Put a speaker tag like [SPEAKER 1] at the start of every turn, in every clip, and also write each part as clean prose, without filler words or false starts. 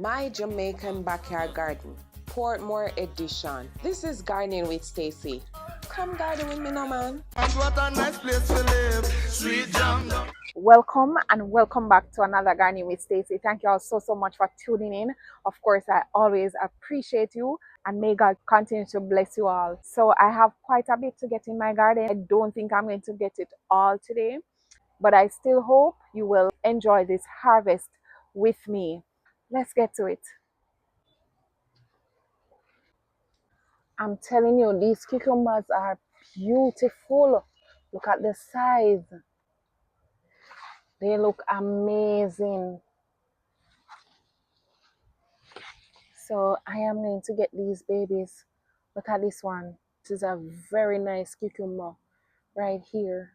[SPEAKER 1] My Jamaican Backyard Garden, Portmore edition. This is Gardening with Stacey. Come garden with me now, man.
[SPEAKER 2] And what a nice place to live. Sweet jam.
[SPEAKER 3] Welcome and welcome back to another Gardening with Stacey. Thank you all so much for tuning in. Of course, I always appreciate you, and may God continue to bless you all. So I have quite a bit to get in my garden. I don't think I'm going to get it all today, but I still hope you will enjoy this harvest with me. Let's get to it. I'm telling you, these cucumbers are beautiful. Look at the size. They look amazing. So I am going to get these babies. Look at this one. This is a very nice cucumber right here.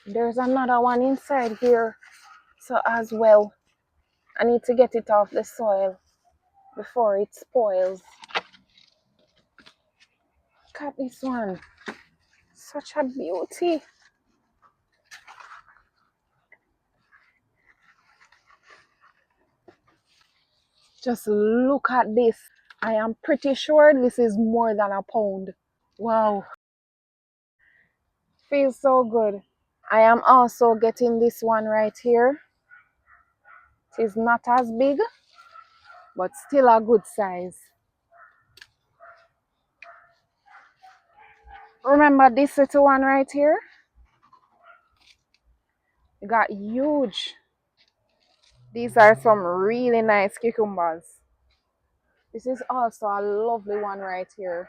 [SPEAKER 3] There's another one inside here. So as well, I need to get it off the soil before it spoils. Look at this one. Such a beauty. Just look at this. I am pretty sure this is more than a pound. Wow. Feels so good. I am also getting this one right here. It is not as big, but still a good size. Remember this little one right here? It got huge. These are some really nice cucumbers. This is also a lovely one right here.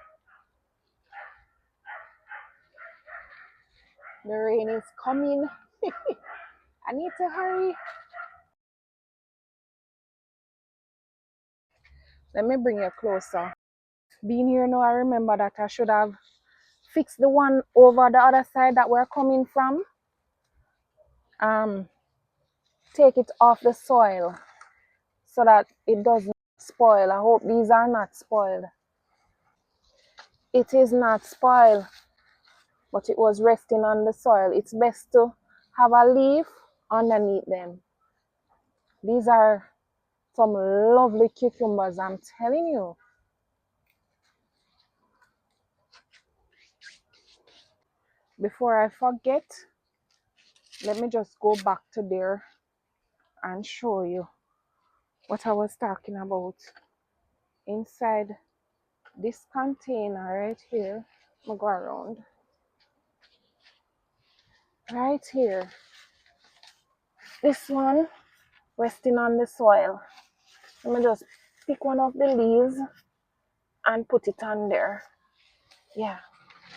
[SPEAKER 3] The rain is coming. I need to hurry. Let me bring you closer. Being here now, I remember that I should have fixed the one over the other side that we're coming from. Take it off the soil so that it doesn't spoil. I hope these are not spoiled. It is not spoiled, but it was resting on the soil. It's best to have a leaf underneath them. These are some lovely cucumbers, I'm telling you. Before I forget, let me just go back to there and show you what I was talking about. Inside this container right here, I'll go around. Right here, this one resting on the soil. Let me just pick one of the leaves and put it on there. Yeah,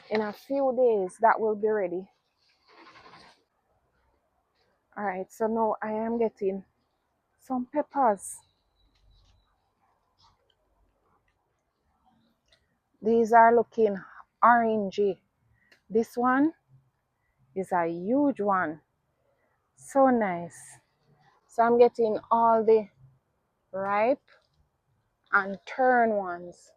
[SPEAKER 3] in a few days that will be ready. All right, so now I am getting some peppers. These are looking orangey. This one is a huge one. So nice. So I'm getting all the ripe and turn ones.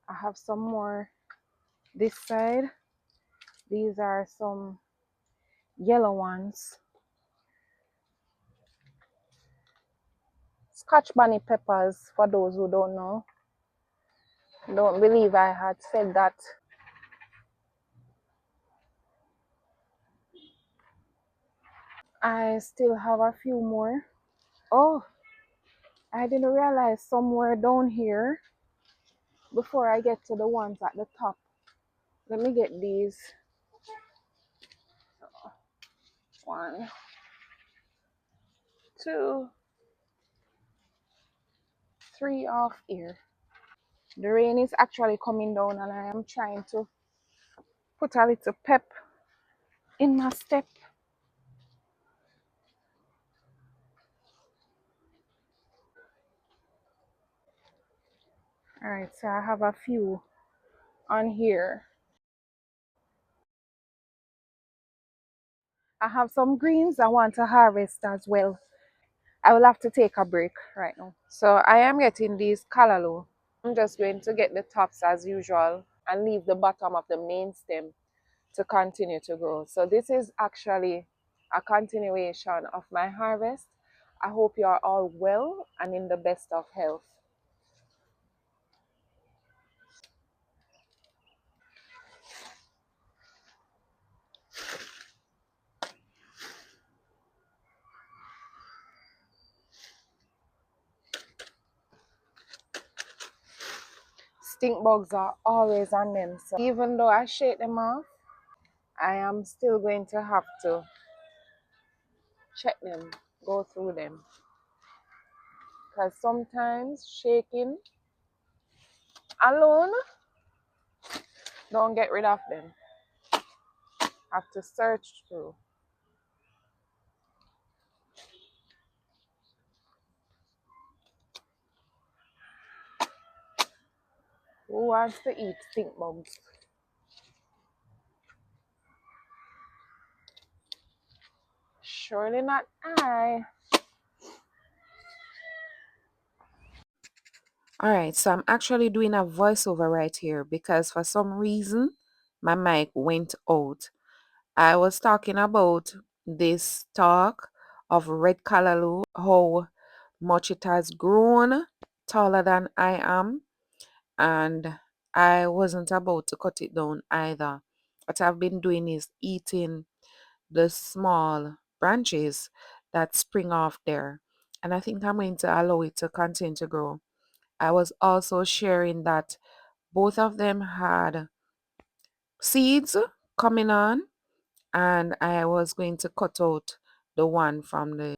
[SPEAKER 3] I have some more this side. These are some yellow ones. Scotch bonnet peppers, for those who don't know. Don't believe I had said that. I still have a few more. Oh, I didn't realize some were down here before I get to the ones at the top. Let me get these. 1, 2, 3 off here. The rain is actually coming down and I am trying to put a little pep in my step. Alright, so I have a few on here. I have some greens I want to harvest as well. I will have to take a break right now. So I am getting these callaloo. I'm just going to get the tops as usual and leave the bottom of the main stem to continue to grow. So this is actually a continuation of my harvest. I hope you are all well and in the best of health. Stink bugs are always on them. So even though I shake them off, I am still going to have to check them, go through them. Because sometimes shaking alone don't get rid of them. Have to search through. Who wants to eat stink bugs? Surely not I. All right, so I'm actually doing a voiceover right here because for some reason my mic went out. I was talking about this stalk of red callaloo, how much it has grown taller than I am, and I wasn't about to cut it down either. What I've been doing is eating the small branches that spring off there, and I think I'm going to allow it to continue to grow. I was also sharing that both of them had seeds coming on, and I was going to cut out the one from the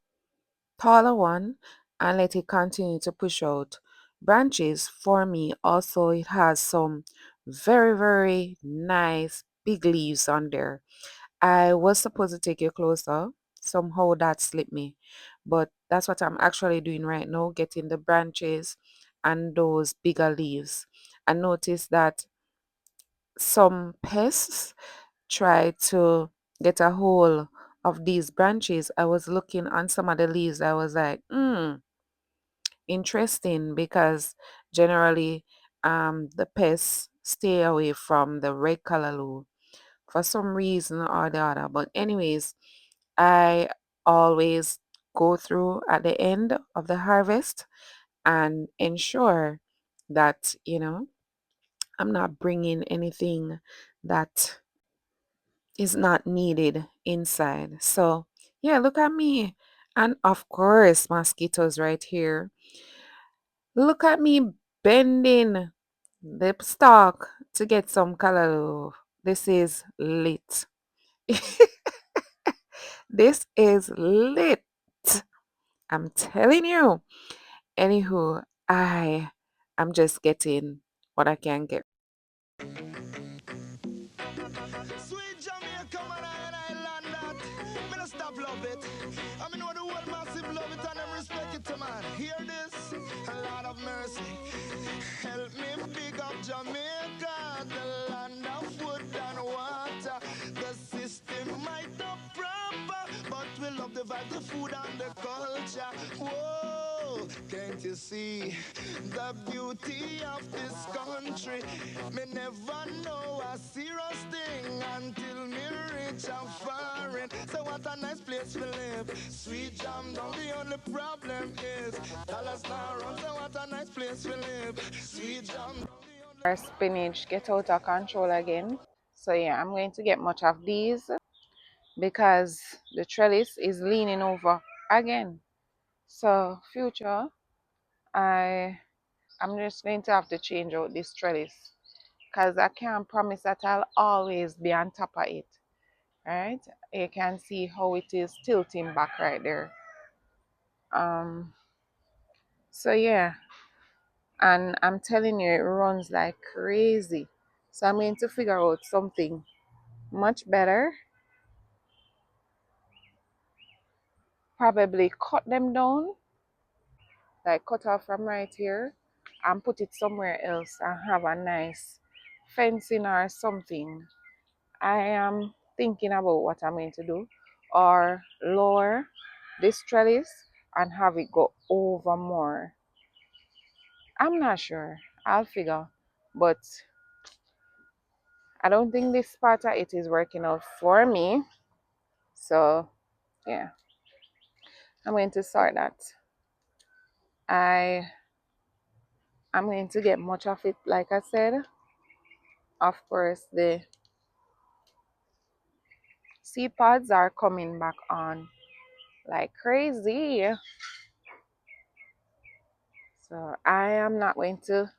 [SPEAKER 3] taller one and let it continue to push out branches for me. Also, it has some very, very nice big leaves on there. I was supposed to take you closer. Somehow that slipped me. But that's what I'm actually doing right now, getting the branches and those bigger leaves. I noticed that some pests try to get a hold of these branches. I was looking on some of the leaves. I was like, interesting, because generally the pests stay away from the red callaloo for some reason or the other. But anyways, I always go through at the end of the harvest and ensure that, I'm not bringing anything that is not needed inside. So, yeah, look at me. And of course, mosquitoes right here. Look at me bending the stalk to get some callaloo. This is lit. This is lit. I'm telling you. Anywho, I am just getting what I can get.
[SPEAKER 2] Sweet Jamaica, man, I land that. Me no stop love it. I mean, know the world massive love it and them respect it, man. Hear this? A lot of mercy. Help me big up Jamaica, the land of wood and water. The system might not proper, but we love the vibe, the food and the culture. Whoa, can't you see the beauty of this country? Me never know a serious thing until me reach a foreign. So what a nice place to live. Sweet jam down, the only problem is dollars now run. So what a nice place to live. Sweet jam down,
[SPEAKER 3] Our spinach get out of control again. So yeah, I'm going to get much of these because the trellis is leaning over again. So future, I'm just going to have to change out this trellis because I can't promise that I'll always be on top of it. Right? You can see how it is tilting back right there. So yeah, and I'm telling you, it runs like crazy. So I'm going to figure out something much better. Probably cut them down, like cut off from right here and put it somewhere else and have a nice fencing or something. I am thinking about what I'm going to do. or lower this trellis and have it go over more. I'm not sure. I'll figure. But I don't think this part of it is working out for me. So yeah, I'm going to sort that. I'm going to get much of it, like I said. Of course, the seed pods are coming back on like crazy. So I am not going to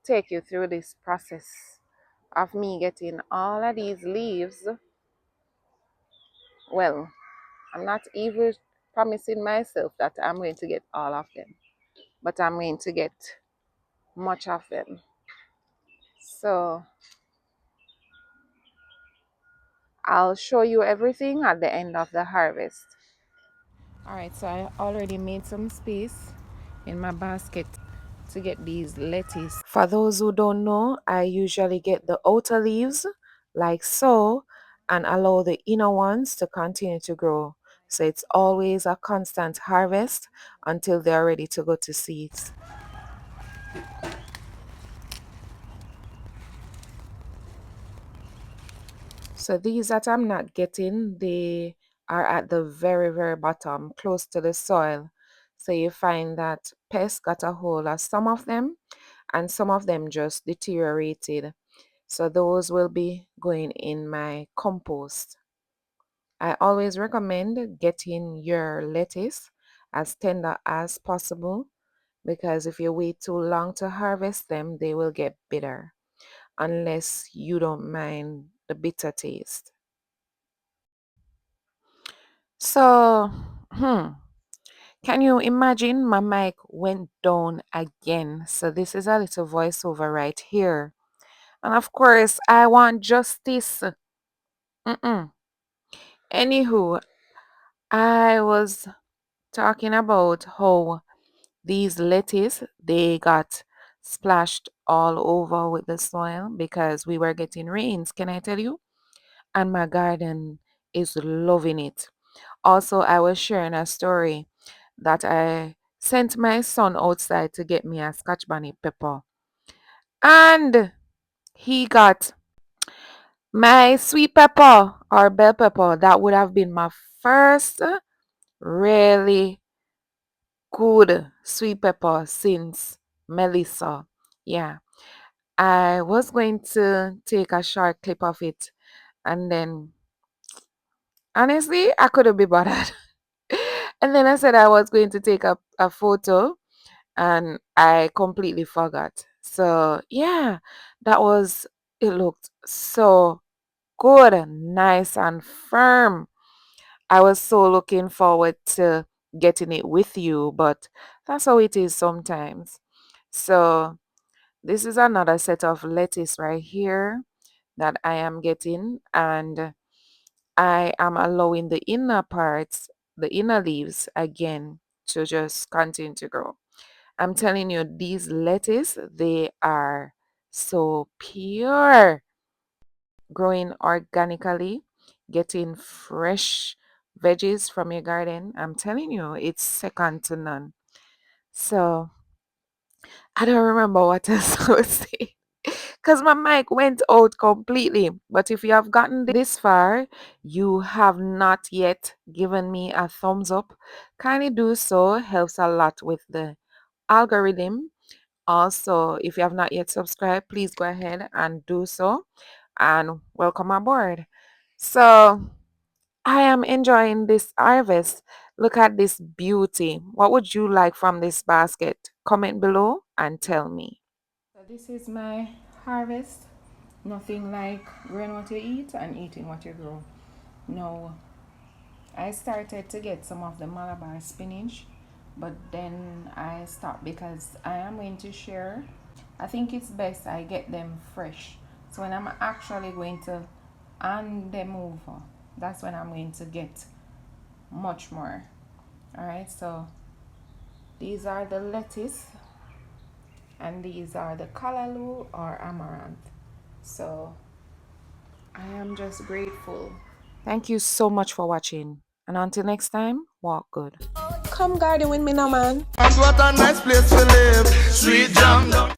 [SPEAKER 3] take you through this process of me getting all of these leaves. Well, I'm not even promising myself that I'm going to get all of them, but I'm going to get much of them. So I'll show you everything at the end of the harvest. All right, so I already made some space in my basket to get these lettuce. For those who don't know, I usually get the outer leaves like so and allow the inner ones to continue to grow. So it's always a constant harvest until they're ready to go to seeds. So these that I'm not getting, they are at the very, very bottom, close to the soil. So you find that pests got a hold of some of them and some of them just deteriorated. So those will be going in my compost. I always recommend getting your lettuce as tender as possible because if you wait too long to harvest them, they will get bitter unless you don't mind the bitter taste. So, can you imagine my mic went down again? So this is a little voiceover right here. And of course, I want justice. Anywho, I was talking about how these lettuce, they got splashed all over with the soil because we were getting rains, can I tell you? And my garden is loving it. Also, I was sharing a story that I sent my son outside to get me a Scotch bonnet pepper. And he got my sweet pepper or bell pepper. That would have been my first really good sweet pepper since Melissa. Yeah. I was going to take a short clip of it and then honestly I couldn't be bothered. And then I said I was going to take a photo and I completely forgot. So yeah, that was it looked so good and nice and firm. I was so looking forward to getting it with you, but that's how it is sometimes. So this is another set of lettuce right here that I am getting, and I am allowing the inner parts, the inner leaves again to just continue to grow. I'm telling you, these lettuce, they are so pure, growing organically, getting fresh veggies from your garden. I'm telling you, it's second to none. So I don't remember what else I was saying because my mic went out completely. But if you have gotten this far, you have not yet given me a thumbs up. Kindly do so, helps a lot with the algorithm. Also, if you have not yet subscribed, please go ahead and do so. And welcome aboard. So, I am enjoying this harvest. Look at this beauty. What would you like from this basket? Comment below and tell me. So this is my harvest. Nothing like growing what you eat and eating what you grow. No, I started to get some of the Malabar spinach, but then I stopped because I am going to share. I think it's best I get them fresh. So when I'm actually going to hand them over, that's when I'm going to get much more. All right, so these are the lettuce and these are the callaloo or amaranth. So I am just grateful Thank you so much for watching. And until next time, walk good.
[SPEAKER 1] Come garden with me now, man.
[SPEAKER 2] And what a nice place to live. Sweet jam.